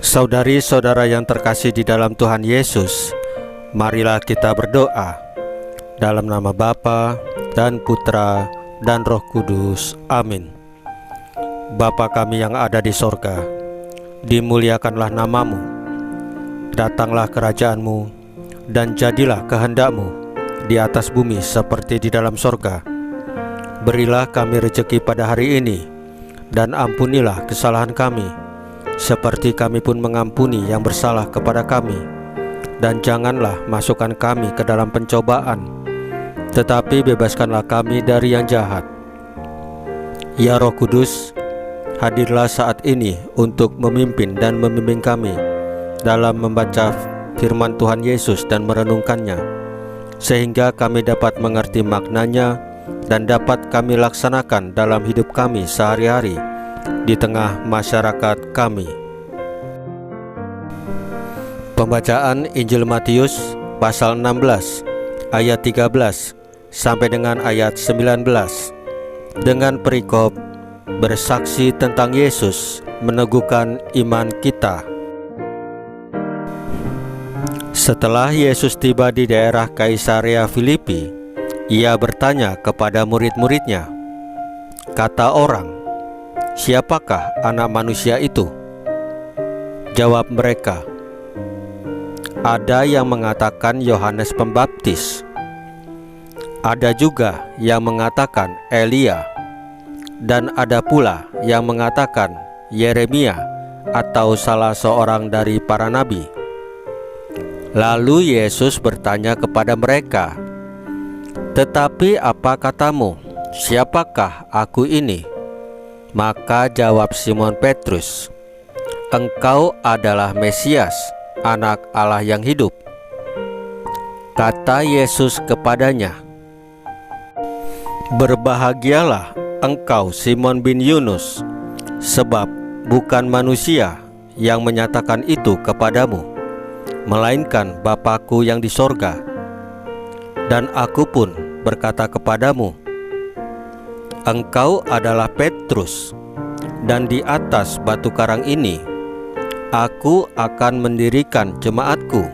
Saudari-saudara yang terkasih di dalam Tuhan Yesus, marilah kita berdoa. Dalam nama Bapa dan Putra dan Roh Kudus. Amin. Bapa kami yang ada di sorga, dimuliakanlah namamu. Datanglah kerajaanmu, dan jadilah kehendak-mu di atas bumi seperti di dalam sorga. Berilah kami rezeki pada hari ini, dan ampunilah kesalahan kami, seperti kami pun mengampuni yang bersalah kepada kami. Dan janganlah masukkan kami ke dalam pencobaan, tetapi bebaskanlah kami dari yang jahat. Ya Roh Kudus, hadirlah saat ini untuk memimpin dan membimbing kami dalam membaca firman Tuhan Yesus dan merenungkannya, sehingga kami dapat mengerti maknanya dan dapat kami laksanakan dalam hidup kami sehari-hari di tengah masyarakat kami. Pembacaan Injil Matius pasal 16 ayat 13 sampai dengan ayat 19 dengan perikop bersaksi tentang Yesus meneguhkan iman kita. Setelah Yesus tiba di daerah Kaisarea Filipi, ia bertanya kepada murid-muridnya, "Kata orang, siapakah anak manusia itu?" Jawab mereka, "Ada yang mengatakan Yohanes Pembaptis, ada juga yang mengatakan Elia, dan ada pula yang mengatakan Yeremia atau salah seorang dari para nabi." Lalu Yesus bertanya kepada mereka, "Tetapi apa katamu, siapakah aku ini?" Maka jawab Simon Petrus, "Engkau adalah Mesias, Anak Allah yang hidup." Kata Yesus kepadanya, "Berbahagialah engkau Simon bin Yunus, sebab bukan manusia yang menyatakan itu kepadamu, melainkan Bapa-Ku yang di sorga. Dan aku pun berkata kepadamu, engkau adalah Petrus, dan di atas batu karang ini aku akan mendirikan jemaatku,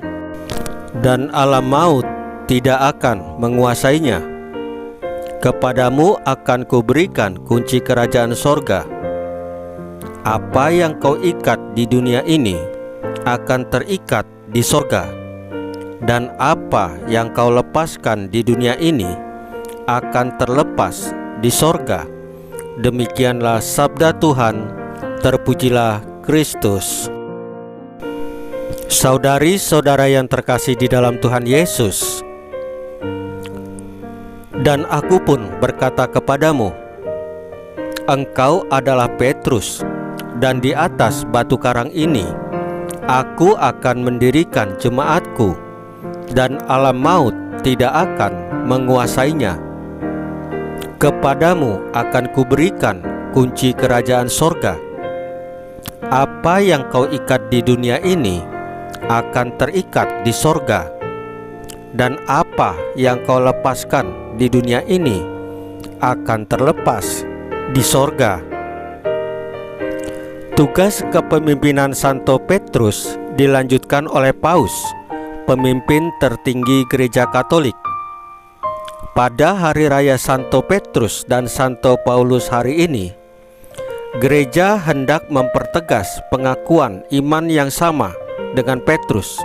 dan alam maut tidak akan menguasainya. Kepadamu akan kuberikan kunci kerajaan sorga. Apa yang kau ikat di dunia ini akan terikat di sorga, dan apa yang kau lepaskan di dunia ini akan terlepas di sorga." Demikianlah sabda Tuhan. Terpujilah Kristus. Saudari-saudara yang terkasih di dalam Tuhan Yesus, dan aku pun berkata kepadamu, engkau adalah Petrus, dan di atas batu karang ini aku akan mendirikan jemaatku, dan alam maut tidak akan menguasainya. Kepadamu akan kuberikan kunci kerajaan sorga. Apa yang kau ikat di dunia ini akan terikat di sorga, dan apa yang kau lepaskan di dunia ini akan terlepas di sorga. Tugas kepemimpinan Santo Petrus dilanjutkan oleh Paus, pemimpin tertinggi Gereja Katolik. Pada hari raya Santo Petrus dan Santo Paulus hari ini, gereja hendak mempertegas pengakuan iman yang sama dengan Petrus.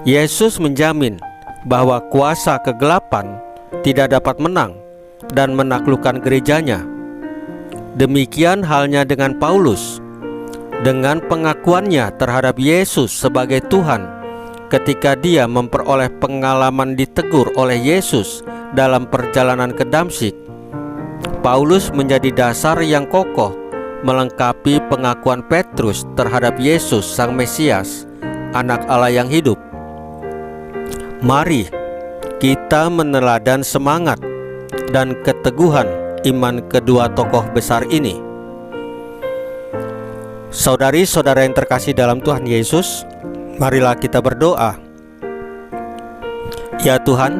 Yesus menjamin bahwa kuasa kegelapan tidak dapat menang dan menaklukkan gerejanya. Demikian halnya dengan Paulus, dengan pengakuannya terhadap Yesus sebagai Tuhan. Ketika dia memperoleh pengalaman ditegur oleh Yesus dalam perjalanan ke Damsyik, Paulus menjadi dasar yang kokoh melengkapi pengakuan Petrus terhadap Yesus Sang Mesias, Anak Allah yang hidup. Mari kita meneladan semangat dan keteguhan iman kedua tokoh besar ini. Saudari-saudara yang terkasih dalam Tuhan Yesus, marilah kita berdoa. Ya Tuhan,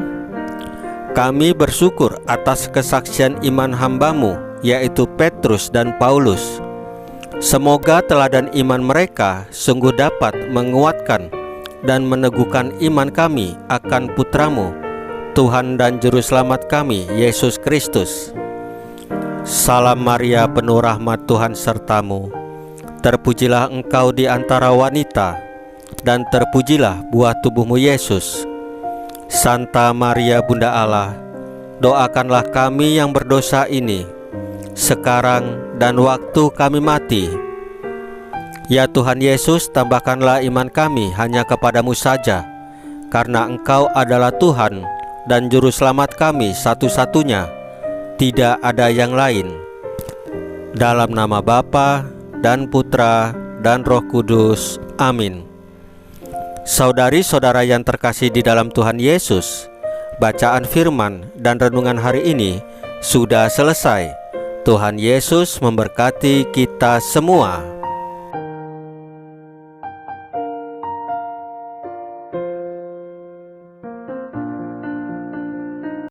kami bersyukur atas kesaksian iman hamba-Mu, yaitu Petrus dan Paulus. Semoga teladan iman mereka sungguh dapat menguatkan dan meneguhkan iman kami akan Putra-Mu, Tuhan dan Juru Selamat kami, Yesus Kristus. Salam Maria, penuh rahmat, Tuhan serta-Mu. Terpujilah Engkau di antara wanita, dan terpujilah buah tubuh-Mu, Yesus. Santa Maria, Bunda Allah, doakanlah kami yang berdosa ini, sekarang dan waktu kami mati. Ya Tuhan Yesus, tambahkanlah iman kami hanya kepadamu saja, karena Engkau adalah Tuhan dan Juru Selamat kami satu-satunya, tidak ada yang lain. Dalam nama Bapa dan Putra dan Roh Kudus. Amin. Saudari-saudara yang terkasih di dalam Tuhan Yesus, bacaan firman dan renungan hari ini sudah selesai. Tuhan Yesus memberkati kita semua.